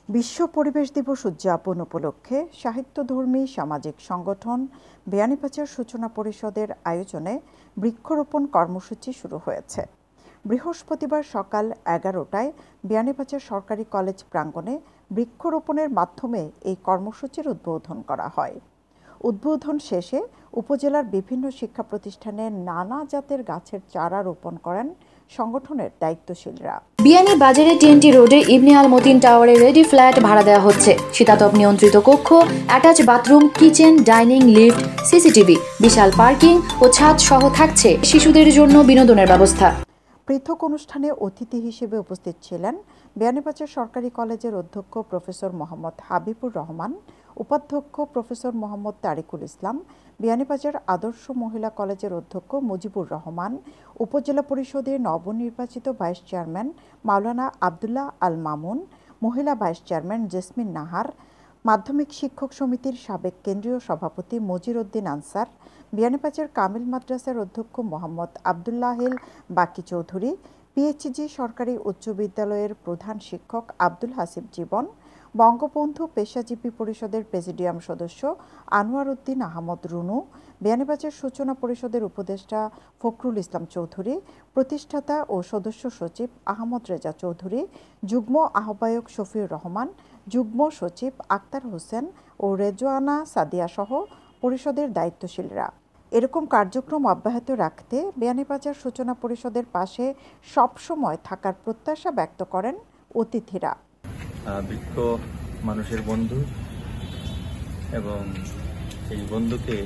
বিশ্ব পরিবেশ দিবস উদযাপন উপলক্ষে সাহিত্যধর্মী সামাজিক সংগঠন বিয়ানীবাজার সূচনা পরিষদের আয়োজনে বৃক্ষরোপণ কর্মসূচি শুরু হয়েছে। বৃহস্পতিবার সকাল 11টায় বিয়ানীবাজার সরকারি কলেজ প্রাঙ্গণে বৃক্ষরোপণের মাধ্যমে এই কর্মসূচির উদ্বোধন করা হয়। উদ্বোধন শেষে উপজেলার বিভিন্ন শিক্ষা প্রতিষ্ঠানে নানা জাতের গাছের চারা রোপণ করেন সংগঠনের দায়িত্বশীলরা। বিয়ানীবাজারে টিএনটি রোডে ইবনে আল মতিন টাওয়ারে রেডি ফ্ল্যাট ভাড়া দেওয়া হচ্ছে। শীতাতপ নিয়ন্ত্রিত কক্ষ, attach bathroom, kitchen, dining, lift, CCTV, বিশাল পার্কিং ও ছাদ সহ থাকছে শিশুদের জন্য বিনোদনের ব্যবস্থা। পৃথক অনুষ্ঠানে অতিথি হিসেবে উপস্থিত ছিলেন বিয়ানীবাজার সরকারি কলেজের অধ্যক্ষ প্রফেসর মোহাম্মদ হাবিবুর রহমান, উপাধ্যক্ষ প্রফেসর মোহাম্মদ তারিকুল ইসলাম, বিয়ানীবাজার আদর্শ মহিলা কলেজের অধ্যক্ষ মুজিবুর রহমান, উপজেলা পরিষদের নবনির্বাচিত ভাইস চেয়ারম্যান মাওলানা আবদুল্লাহ আল মামুন, মহিলা ভাইস চেয়ারম্যান জেসমিন নাহার, মাধ্যমিক শিক্ষক সমিতির সাবেক কেন্দ্রীয় সভাপতি মজির উদ্দিন আনসার, বিয়ানীবাজার কামিল মাদ্রাসার অধ্যক্ষ মোহাম্মদ আবদুল্লাহিল বাকি চৌধুরী, পিএইচজি সরকারি উচ্চ বিদ্যালয়ের প্রধান শিক্ষক আব্দুল হাসিব জীবন, বঙ্গবন্ধু পেশাজীবী পরিষদের প্রেসিডিয়াম সদস্য আনোয়ার উদ্দিন আহমদ রুনু, বিয়ানীবাজার সূচনা পরিষদের উপদেষ্টা ফখরুল ইসলাম চৌধুরী, প্রতিষ্ঠাতা ও সদস্য সচিব আহমদ রেজা চৌধুরী, যুগ্ম আহ্বায়ক শফিউর রহমান, যুগ্ম সচিব আক্তার হোসেন ও রেজওয়ানা সাদিয়া সহ পরিষদের দায়িত্বশীলরা। এরকম কার্যক্রম অব্যাহত রাখতে বিয়ানীবাজার সূচনা পরিষদের পাশে সবসময় থাকার প্রত্যাশা ব্যক্ত করেন অতিথিরা। বৃক্ষ মানুষের বন্ধু এবং এই বন্ধুকে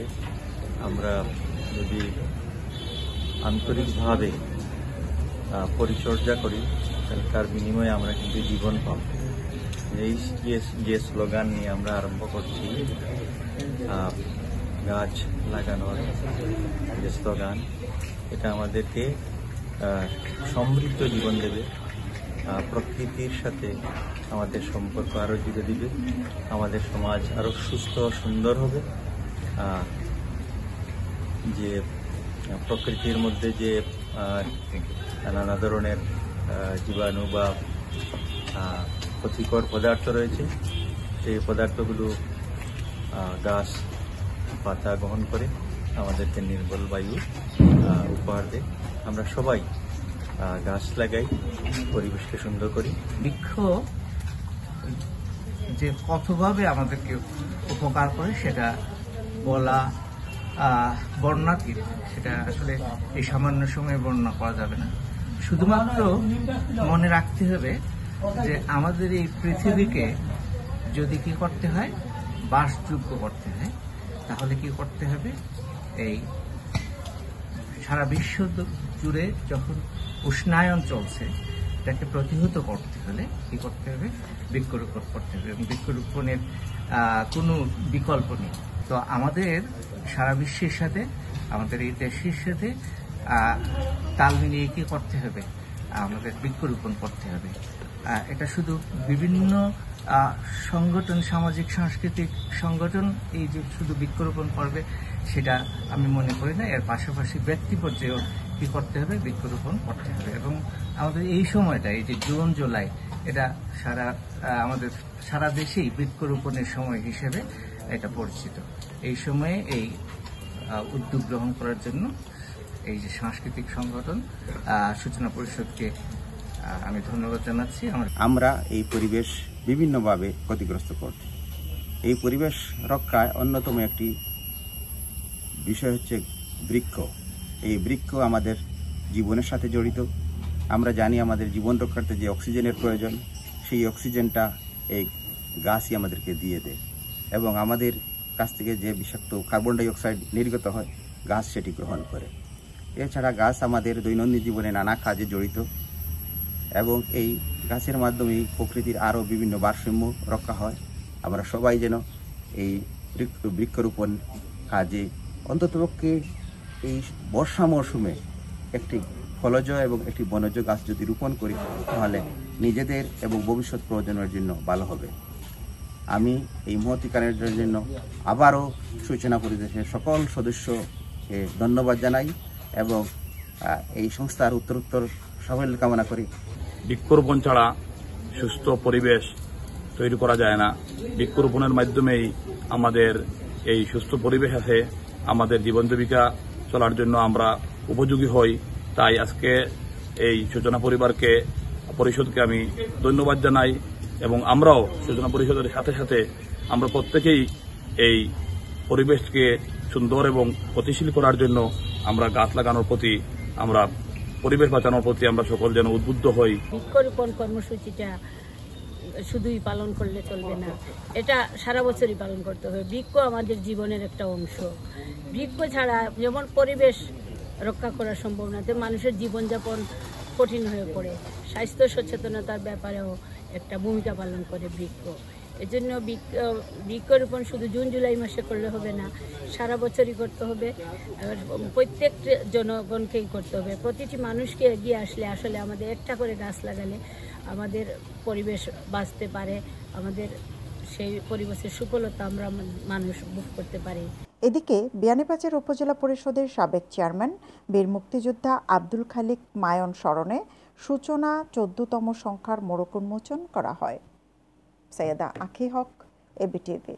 আমরা যদি আন্তরিকভাবে পরিচর্যা করি তাহলে তার বিনিময়ে আমরা কিন্তু জীবন পাব। এই যে স্লোগান নিয়ে আমরা আরম্ভ করছি, গাছ লাগানোর যে স্লোগান, এটা আমাদেরকে সমৃদ্ধ জীবন দেবে, প্রকৃতির সাথে আমাদের সম্পর্ক আরও জুড়ে দিবে, আমাদের সমাজ আরও সুস্থ সুন্দর হবে। যে প্রকৃতির মধ্যে যে নানা ধরনের জীবাণু বা ক্ষতিকর পদার্থ রয়েছে, সেই পদার্থগুলো গাছ পাতা গ্রহণ করে আমাদেরকে নির্মল বায়ু উপহার দেয়। আমরা সবাই গাছ লাগাই, পরিবেশকে সুন্দর করি। বৃক্ষ যে কতভাবে আমাদেরকে উপকার করে সেটা বলা বর্ণাতীত, সেটা আসলে এই সামান্য সময়ে বর্ণনা করা যাবে না। শুধুমাত্র মনে রাখতে হবে যে আমাদের এই পৃথিবীকে যদি কি করতে হয়, বাসযোগ্য করতে হয়, তাহলে কি করতে হবে, এই সারা বিশ্ব জুড়ে যখন উষ্ণায়ন চলছে, এটাকে প্রতিহত করতে হলে কি করতে হবে, বৃক্ষরোপণ করতে হবে। এবং বৃক্ষরোপণের কোনো বিকল্প নেই। তো আমাদের সারা বিশ্বের সাথে, আমাদের এই দেশের সাথে তাল মিলিয়ে কি করতে হবে, আমাদের বৃক্ষরোপণ করতে হবে। এটা শুধু বিভিন্ন সংগঠন, সামাজিক সাংস্কৃতিক সংগঠন এই যে শুধু বৃক্ষরোপণ করবে সেটা আমি মনে করি না। এর পাশাপাশি ব্যক্তি পর্যায়েও কি করতে হবে, বৃক্ষরোপণ করতে হবে। এবং আমাদের এই সময়টা, এই যে জুন জুলাই, এটা আমাদের সারা দেশেই বৃক্ষরোপণের সময় হিসেবে এটা পরিচিত। এই সময়ে এই উদ্যোগ গ্রহণ করার জন্য এই যে সাংস্কৃতিক সংগঠন সূচনা পরিষদকে আমি ধন্যবাদ জানাচ্ছি। আমরা এই পরিবেশ বিভিন্নভাবে ক্ষতিগ্রস্ত করছি। এই পরিবেশ রক্ষায় অন্যতম একটি বিষয় হচ্ছে বৃক্ষ। এই বৃক্ষ আমাদের জীবনের সাথে জড়িত। আমরা জানি আমাদের জীবন রক্ষার্থে যে অক্সিজেনের প্রয়োজন, সেই অক্সিজেনটা এই গাছই আমাদেরকে দিয়ে দেয় এবং আমাদের কাছ থেকে যে বিষাক্ত কার্বন ডাই অক্সাইড নির্গত হয়, গাছ সেটি গ্রহণ করে। এছাড়া গাছ আমাদের দৈনন্দিন জীবনে নানা কাজে জড়িত এবং এই গাছের মাধ্যমে প্রকৃতির আরও বিভিন্ন ভারসাম্য রক্ষা হয়। আমরা সবাই যেন এই বৃক্ষরোপণ কাজে অন্ততপক্ষে এই বর্ষা মৌসুমে একটি ফলজ এবং একটি বনজ গাছ যদি রোপণ করি, তাহলে নিজেদের এবং ভবিষ্যৎ প্রয়োজনের জন্য ভালো হবে। আমি এই মহতি কাজের জন্য আবারও সূচনা পরিষদের সকল সদস্যকে ধন্যবাদ জানাই এবং এই সংস্থার উত্তরোত্তর সাফল্য কামনা করি। বৃক্ষরোপণ ছাড়া সুস্থ পরিবেশ তৈরি করা যায় না। বৃক্ষরোপণের মাধ্যমেই আমাদের এই সুস্থ পরিবেশ আছে, আমাদের জীবন জীবিকা চলার জন্য আমরা উপযোগী হই। তাই আজকে এই সূচনা পরিষদকে আমি ধন্যবাদ জানাই এবং আমরাও সূচনা পরিষদের সাথে সাথে আমরা প্রত্যেকেই এই পরিবেশকে সুন্দর এবং গতিশীল করার জন্য আমরা গাছ লাগানোর প্রতি, আমরা পরিবেশ বাঁচানোর প্রতি আমরা সকল যেন উদ্বুদ্ধ হই। বৃক্ষরোপণ কর্মসূচিটা শুধুই পালন করলে চলবে না, এটা সারা বছরই পালন করতে হবে। বৃক্ষ আমাদের জীবনের একটা অংশ। বৃক্ষ ছাড়া যেমন পরিবেশ রক্ষা করা সম্ভব না, তো মানুষের জীবনযাপন কঠিন হয়ে পড়ে। স্বাস্থ্য সচেতনতার ব্যাপারেও একটা ভূমিকা পালন করে বৃক্ষ। এজন্য বৃক্ষরোপণ শুধু জুন জুলাই মাসে করলে হবে না, সারা বছরই করতে হবে। প্রত্যেক জনগণকেই করতে হবে। প্রতিটি মানুষকে এগিয়ে আসলে আসলে আমাদের একটা করে গাছ লাগালে আমাদের পরিবেশ বাঁচতে পারে, আমাদের সেই পরিবেশের সুফলতা আমরা মানুষ ভোগ করতে পারি। এদিকে বিয়ানীবাজার উপজেলা পরিষদের সাবেক চেয়ারম্যান বীর মুক্তিযোদ্ধা আব্দুল খালিক মায়ন স্মরণে সূচনা 14তম সংখ্যার মোড়ক উন্মোচন করা হয়। সৈয়দা আখি হক, এবিটিভি।